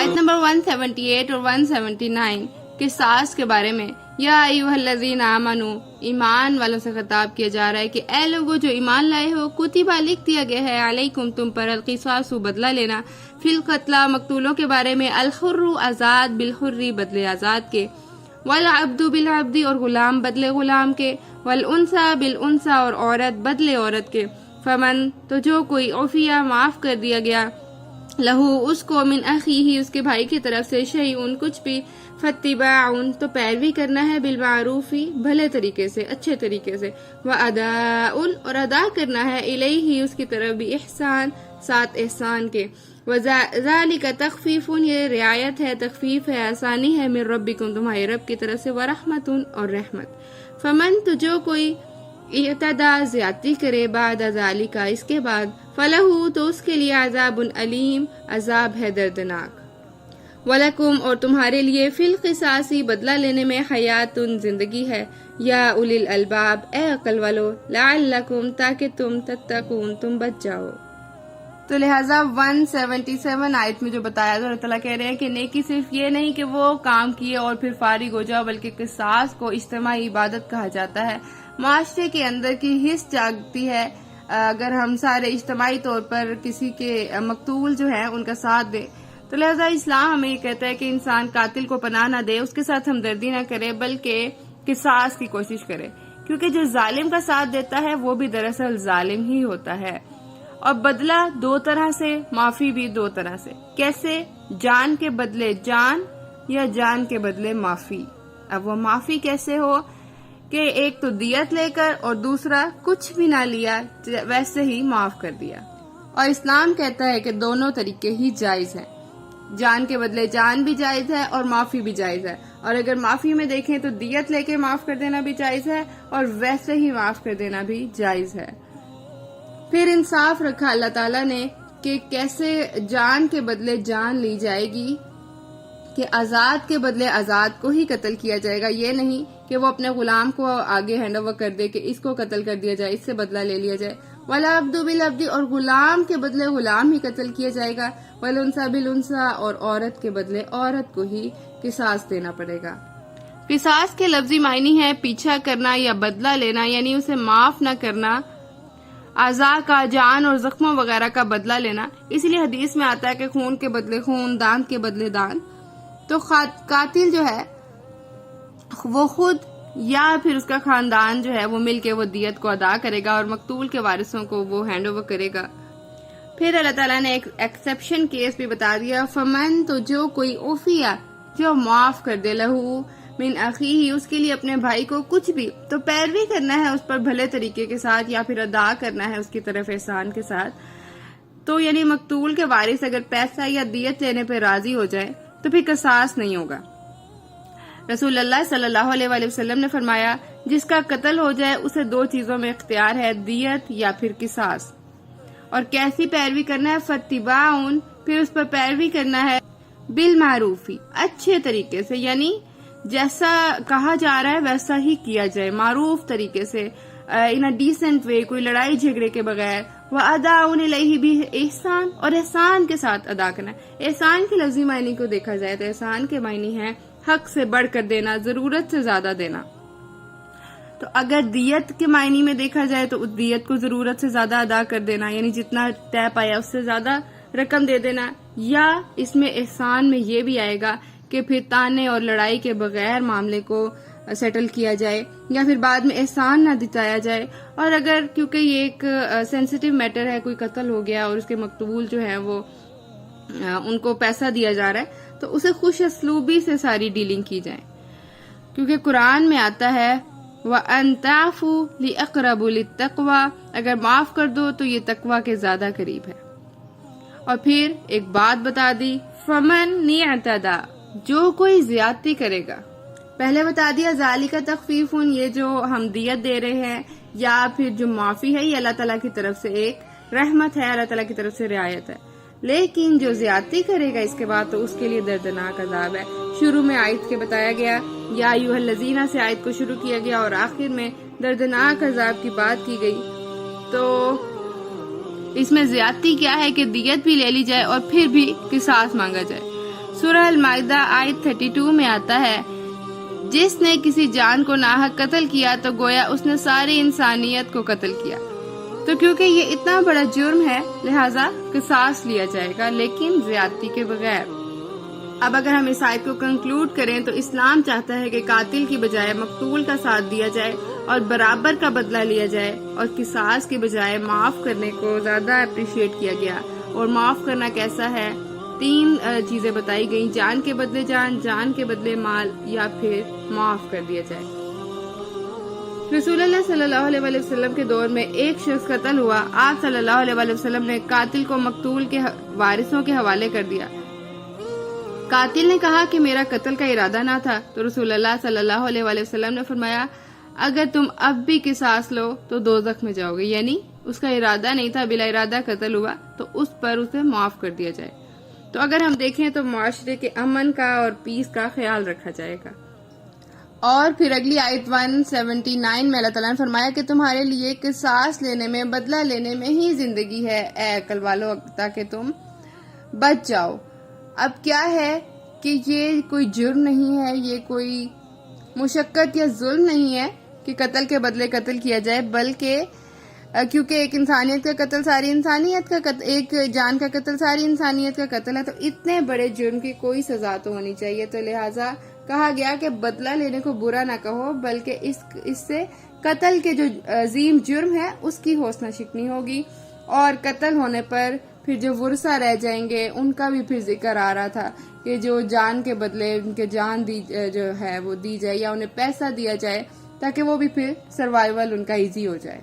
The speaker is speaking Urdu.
آیت نمبر 178 اور 179 قصاص کے بارے میں، یا ایھا آمنو، ایمان والوں سے خطاب کیا جا رہا ہے کہ اے لوگو جو ایمان لائے ہو، کتبہ لکھ دیا گیا ہے علیکم تم پر، القصاص بدلہ لینا، فی القتلى مقتولوں کے بارے میں، الحر آزاد بالحر بدلے آزاد کے، والعبد بالعبد اور غلام بدلے غلام کے، والانثى بالانثى اور عورت بدلے عورت کے، فمن تو جو کوئی عفیا معاف کر دیا گیا، لہو اس کو، من اخیہ اس کے بھائی کی طرف سے، شیئن کچھ بھی، فاتباع تو پیروی کرنا ہے، بالمعروف بھلے طریقے سے، اچھے طریقے سے، واداء اور ادا کرنا ہے، الیہ اس کی طرف بھی، احسان ساتھ احسان کے، وذالک تخفیف یہ رعایت ہے، تخفیف ہے، آسانی ہے، من ربکم تمہارے رب کی طرف سے، ورحمت اور رحمت، فمن تو جو کوئی اعتدا زیادتی کرے، بعد ذالک اس کے بعد، فلہ تو اس کے لیے عذاب علیم عذاب ہے دردناک، وَلَكُمْ اور تمہارے لیے، فی القصاص بدلہ لینے میں، حیات زندگی ہے، یا اولی الالباب اے عقل والو، لعلکم تاکہ تم، تتقون تم بچ جاؤ۔ تو لہٰذا 177 آیت میں جو بتایا تو اللہ تعالیٰ کہہ رہے ہیں کہ نیکی صرف یہ نہیں کہ وہ کام کیے اور پھر فارغ ہو جاؤ، بلکہ قصاص کو اجتماعی عبادت کہا جاتا ہے، معاشرے کے اندر کی حس جاگتی ہے اگر ہم سارے اجتماعی طور پر کسی کے مقتول جو ہیں ان کا ساتھ دیں۔ تو لہٰذا اسلام ہمیں یہ کہتا ہے کہ انسان قاتل کو پناہ نہ دے، اس کے ساتھ ہمدردی نہ کرے، بلکہ قصاص کی کوشش کرے، کیونکہ جو ظالم کا ساتھ دیتا ہے وہ بھی دراصل ظالم ہی ہوتا ہے۔ اور بدلہ دو طرح سے، معافی بھی دو طرح سے، کیسے؟ جان کے بدلے جان یا جان کے بدلے معافی۔ اب وہ معافی کیسے ہو کہ ایک تو دیت لے کر اور دوسرا کچھ بھی نہ لیا، ویسے ہی معاف کر دیا۔ اور اسلام کہتا ہے کہ دونوں طریقے ہی جائز ہیں، جان کے بدلے جان بھی جائز ہے اور معافی بھی جائز ہے، اور اگر معافی میں دیکھیں تو دیت لے کے معاف کر دینا بھی جائز ہے اور ویسے ہی معاف کر دینا بھی جائز ہے۔ پھر انصاف رکھا اللہ تعالیٰ نے کہ کیسے جان کے بدلے جان لی جائے گی، کہ آزاد کے بدلے آزاد کو ہی قتل کیا جائے گا، یہ نہیں کہ وہ اپنے غلام کو آگے ہینڈ اوور کر دے کہ اس کو قتل کر دیا جائے، اس سے بدلہ لے لیا جائے، والعبد بالعبد اور غلام کے بدلے غلام ہی قتل کیا جائے گا، والانثى بالانثى اور عورت کے بدلے عورت کو ہی قصاص دینا پڑے گا۔ قصاص کے لفظی معنی ہے پیچھا کرنا یا بدلہ لینا، یعنی اسے معاف نہ کرنا، اعضاء کا، جان اور زخموں وغیرہ کا بدلہ لینا۔ اسی لیے حدیث میں آتا ہے کہ خون کے بدلے خون، دانت کے بدلے دانت۔ تو قاتل جو ہے وہ خود یا پھر اس کا خاندان جو ہے وہ مل کے وہ دیت کو ادا کرے گا اور مقتول کے وارثوں کو وہ ہینڈ اوور کرے گا۔ پھر اللہ تعالیٰ نے ایک ایکسیپشن کیس بھی بتا دیا، فمن تو جو کوئی عفیا جو معاف کر دے، لہو من اخیہ اس کے لیے اپنے بھائی کو کچھ بھی، تو پیروی کرنا ہے اس پر بھلے طریقے کے ساتھ، یا پھر ادا کرنا ہے اس کی طرف احسان کے ساتھ۔ تو یعنی مقتول کے وارث اگر پیسہ یا دیت لینے پہ راضی ہو جائے تو پھر قصاص نہیں ہوگا۔ رسول اللہ صلی اللہ علیہ وآلہ وسلم نے فرمایا، جس کا قتل ہو جائے اسے دو چیزوں میں اختیار ہے، دیت یا پھر قصاص۔ اور کیسی پیروی کرنا ہے؟ فاتباع پھر اس پر پیروی کرنا ہے، بالمعروف اچھے طریقے سے، یعنی جیسا کہا جا رہا ہے ویسا ہی کیا جائے، معروف طریقے سے، ان ڈیسنٹ وے، کوئی لڑائی جھگڑے کے بغیر۔ وَأَدَاءٌ إِلَيْهِ بِإِحْسَان اور احسان کے ساتھ ادا کرنا ہے۔ احسان کے لفظی معنی کو دیکھا جائے تو احسان کے معنی ہے حق سے بڑھ کر دینا، ضرورت سے زیادہ دینا۔ تو اگر دیت کے معنی میں دیکھا جائے تو اس دیت کو ضرورت سے زیادہ ادا کر دینا، یعنی جتنا طے پایا اس سے زیادہ رقم دے دینا، یا اس میں احسان میں یہ بھی آئے گا کہ پھر تانے اور لڑائی کے بغیر معاملے کو سیٹل کیا جائے، یا پھر بعد میں احسان نہ دتایا جائے۔ اور اگر کیونکہ یہ ایک سینسیٹیو میٹر ہے، کوئی قتل ہو گیا اور اس کے مقتول جو ہیں وہ ان کو پیسہ دیا جا رہا ہے، تو اسے خوش اسلوبی سے ساری ڈیلنگ کی جائے، کیونکہ قرآن میں آتا ہے وَأَن تَعْفُوا لِأَقْرَبُ لِلتَّقْوَى اگر معاف کر دو تو یہ تقوی کے زیادہ قریب ہے۔ اور پھر ایک بات بتا دی، فَمَن اعْتَدَى جو کوئی زیادتی کرے گا، پہلے بتا دیا ذالک تخفیف، یہ جو ہم دیت دے رہے ہیں یا پھر جو معافی ہے یہ اللہ تعالیٰ کی طرف سے ایک رحمت ہے، اللہ تعالیٰ کی طرف سے رعایت ہے، لیکن جو زیادتی کرے گا اس کے بعد تو اس کے لیے دردناک عذاب ہے۔ شروع میں آیت کے بتایا گیا یا ایھا الذین سے آیت کو شروع کیا گیا اور آخر میں دردناک عذاب کی بات کی گئی۔ تو اس میں زیادتی کیا ہے کہ دیت بھی لے لی جائے اور پھر بھی قصاص مانگا جائے۔ سورہ المائدہ آیت 32 میں آتا ہے، جس نے کسی جان کو ناحق قتل کیا تو گویا اس نے ساری انسانیت کو قتل کیا۔ تو کیونکہ یہ اتنا بڑا جرم ہے لہٰذا قصاص لیا جائے گا، لیکن زیادتی کے بغیر۔ اب اگر ہم اس آیت کو کنکلوڈ کریں تو اسلام چاہتا ہے کہ قاتل کی بجائے مقتول کا ساتھ دیا جائے اور برابر کا بدلہ لیا جائے، اور قصاص کی بجائے معاف کرنے کو زیادہ اپریشیٹ کیا گیا۔ اور معاف کرنا کیسا ہے؟ 3 چیزیں بتائی گئیں، جان کے بدلے جان، جان کے بدلے مال، یا پھر معاف کر دیا جائے۔ رسول اللہ صلی اللہ علیہ وآلہ وسلم کے دور میں ایک شخص قتل ہوا، آپ صلی اللہ علیہ وآلہ وسلم نے قاتل کو مقتول کے وارثوں کے حوالے کر دیا۔ قاتل نے کہا کہ میرا قتل کا ارادہ نہ تھا، تو رسول اللہ صلی اللہ علیہ وآلہ وسلم نے فرمایا، اگر تم اب بھی قصاص لو تو دوزخ میں جاؤ گے، یعنی اس کا ارادہ نہیں تھا، بلا ارادہ قتل ہوا تو اس پر اسے معاف کر دیا جائے۔ تو اگر ہم دیکھیں تو معاشرے کے امن کا اور پیس کا خیال رکھا جائے گا۔ اور پھر اگلی آیت 179 میں اللہ تعالیٰ نے فرمایا کہ تمہارے لیے قصاص لینے میں، بدلہ لینے میں ہی زندگی ہے اے عقل والو، تاکہ تم بچ جاؤ۔ اب کیا ہے کہ یہ کوئی جرم نہیں ہے، یہ کوئی مشقت یا ظلم نہیں ہے کہ قتل کے بدلے قتل کیا جائے، بلکہ کیونکہ ایک انسانیت کا قتل ساری انسانیت کا قتل، ایک جان کا قتل ساری انسانیت کا قتل ہے، تو اتنے بڑے جرم کی کوئی سزا تو ہونی چاہیے۔ تو لہٰذا کہا گیا کہ بدلہ لینے کو برا نہ کہو، بلکہ اس سے قتل کے جو عظیم جرم ہے اس کی حوصلہ شکنی ہوگی، اور قتل ہونے پر پھر جو ورثہ رہ جائیں گے ان کا بھی پھر ذکر آ رہا تھا کہ جو جان کے بدلے ان کے جان جو ہے وہ دی جائے، یا انہیں پیسہ دیا جائے، تاکہ وہ بھی پھر سروائیول ان کا ایزی ہو جائے۔